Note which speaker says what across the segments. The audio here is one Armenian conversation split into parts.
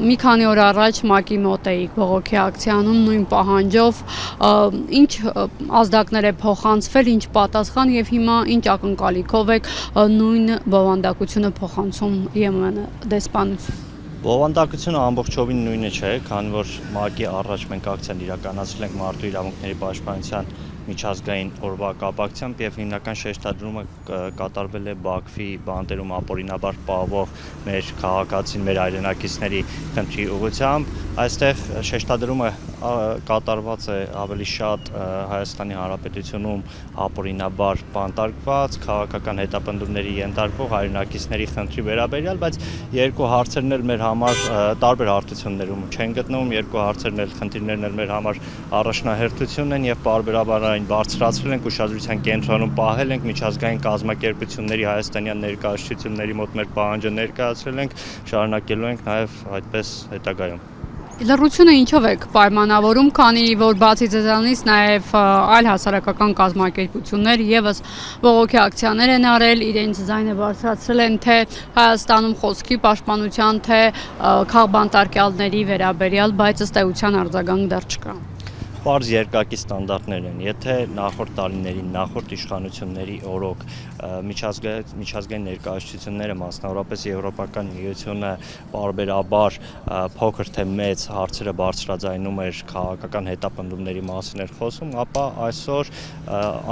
Speaker 1: մի քանի օր առաջ ՄԱԿ-ի մոտ էիք բողոքի ակցիանում նույն պահանջով, ինչ ազդակներ է փոխանցվել, ինչ պատասխան եւ հիմա ինչ ակնկալիքով եք նույն բովանդակությունը փոխանցում ԵՄ դեսպանություն։
Speaker 2: Բովանդակությունը ամբողջովին նույնը չէ, քանի որ ՄԱԿ-ի առաջ մենք ակցիան իրականացրել ենք մարդու իրավունքների պաշտպանության միջազգային օրվա կապակցությամբ եւ հիմնական շեշտադրումը կատարվել է Բաքվի բանտերում ապօրինաբար պահվող մեր քաղաքացին, մեր հայրենակիցների խնդրի ուղղությամբ։ Այստեղ շեշտադրումը կատարված է ավելի շատ Հայաստանի Հանրապետությունում ապօրինաբար բանտարկված քաղաքական հետապնդումների ենթարկվող հայրենակիցների խնդրի վերաբերյալ, բայց երկու հարցերն էլ մեր համար տարբեր հարթություններում չեն գտնվում, երկու հարցերն էլ խնդիրներն էլ մեր համար առաջնահերթություն են եւ պարբերաբար այն բարձրացրել ենք ուշադրության կենտրոնում պահել ենք միջազգային կազմակերպությունների հայաստանյան ներկայացությունների մոտ մեր պահանջը ներկայացրել ենք, շարունակելու ենք նաեւ այդպես հետագայում։
Speaker 1: Լռությունը ինչով եք պայմանավորում, քանի որ բացի ձեզանից նաև այլ հասարակական կազմակերպություններ եւս բողոքի ակցիաներ են արել, իրենց ձայնը բարձրացրել են թե Հայաստանում խոսքի պաշտպանության, թե քաղբանտարկյալների վերաբերյալ, բայց ըստ էության արձագանք դեռ չկա։
Speaker 2: Պարզ երկակի ստանդարտներ են, եթե նախորդ տարիներին, նախորդ իշխանությունների օրոք միջազգային ներկայացությունները, մասնավորապես Եվրոպական միությունը պարբերաբար փոքր թե մեծ հարցերը բարձրաձայնում էր քաղաքական հետապնդումների մասին էր խոսում, ապա այսօր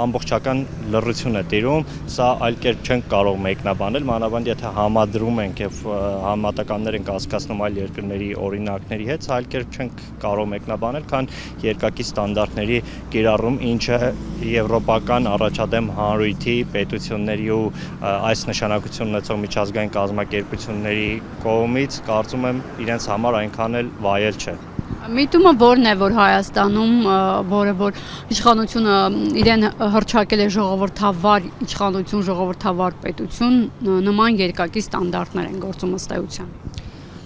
Speaker 2: ամբողջական լռություն է տիրում, սա այլ կերպ չենք կարող մեկնաբանել, մանավանդ եթե համադրում ենք եւ համատականներ ենք հասկացնում այլ երկրների օրինակների հետ, այլ կերպ չենք կարող մեկնաբանել, քան երկակի ստանդարտների կիրառում, ինչը եվրոպական առաջադեմ հանրույթի, պետությունների ու այս նշանակություն ունեցող միջազգային կազմակերպությունների կողմից կարծում եմ իրենց համար այնքան էլ վայել չէ։
Speaker 1: Միտումը որն է, որ Հայաստանում, որը որ իշխանությունը իրեն հռչակել է ժողովրդավար իշխանություն, ժողովրդավար պետություն, նման երկակի ստանդարտներ են գործում ըստ էության։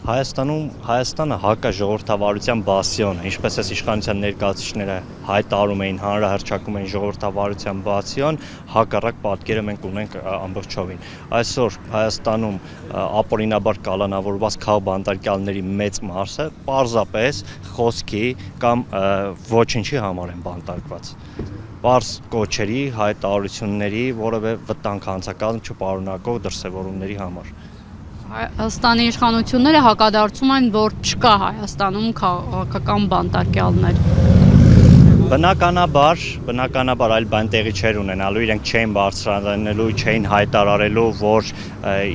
Speaker 2: Հայաստանը հակաժողովրդավարության բասիոն է, ինչպես այս իշխանության ներկայացուցիչները հայտարարում էին, հանրահռչակում էին ժողովրդավարության բասիոն, հակառակ պատկերը մենք ունենք ամբողջովին։ Այսօր Հայաստանում ապօրինաբար կալանավորված քաղբանտարկյալների մեծ մասը պարզապես խոսքի կամ ոչինչի համար են բանտարկված։ Պարզ կոչերի, հայտարարությունների, որևէ վտանգ հանցակազմ չպարունակող դրսևորումների համար։
Speaker 1: Հայաստանի իշխանությունները հակադարձում են, որ չկա Հայաստանում քաղաքական բանտարկյալներ։
Speaker 2: Բնականաբար այլ բան տեղի չէր ունենալու, իրենք չէին բարձրանալու, չէին հայտարարելու, որ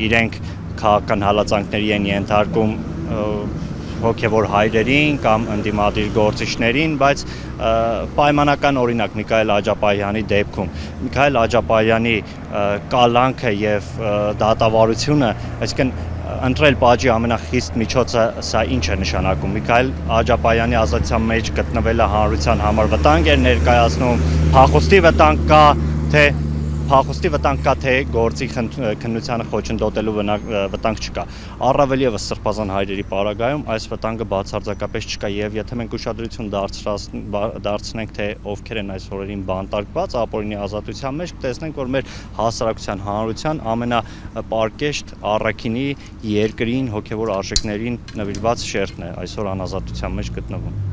Speaker 2: իրենք քաղաքական հալածանքների են ենթարկում հոգևոր հայրերին կամ ընդդիմադիր գործիչներին, բայց պայմանական օրինակ Միքայել Աջապահյանի դեպքում Միքայել Աջապահյանի կալանքը եւ դատավարությունը, այսինքն ընտրել պատժի ամենախիստ միջոցը սա ինչ է նշանակում։ Միքայել Աջապահյանի ազատության մեջ գտնվելը հանրության համար վտանգ է ներկայացնում, փախուստի վտանգ կա թե գործի քննությանը խոչընդոտելու վտանգ չկա։ Առավել եւս սրբազան հայրերի պարագայում այս վտանգը բացարձակապես չկա եւ եթե մենք ուշադրություն դարձնենք թե ովքեր են այս օրերին բանտարկված ապօրինի ազատության մեջ, կտեսնենք որ մեր հասարակության հանրության ամենապարկեշտ առաքինի երկրին հոգեվոր արժեքներին նվիրված շերտն է այսօր անազատության մեջ գտնվում։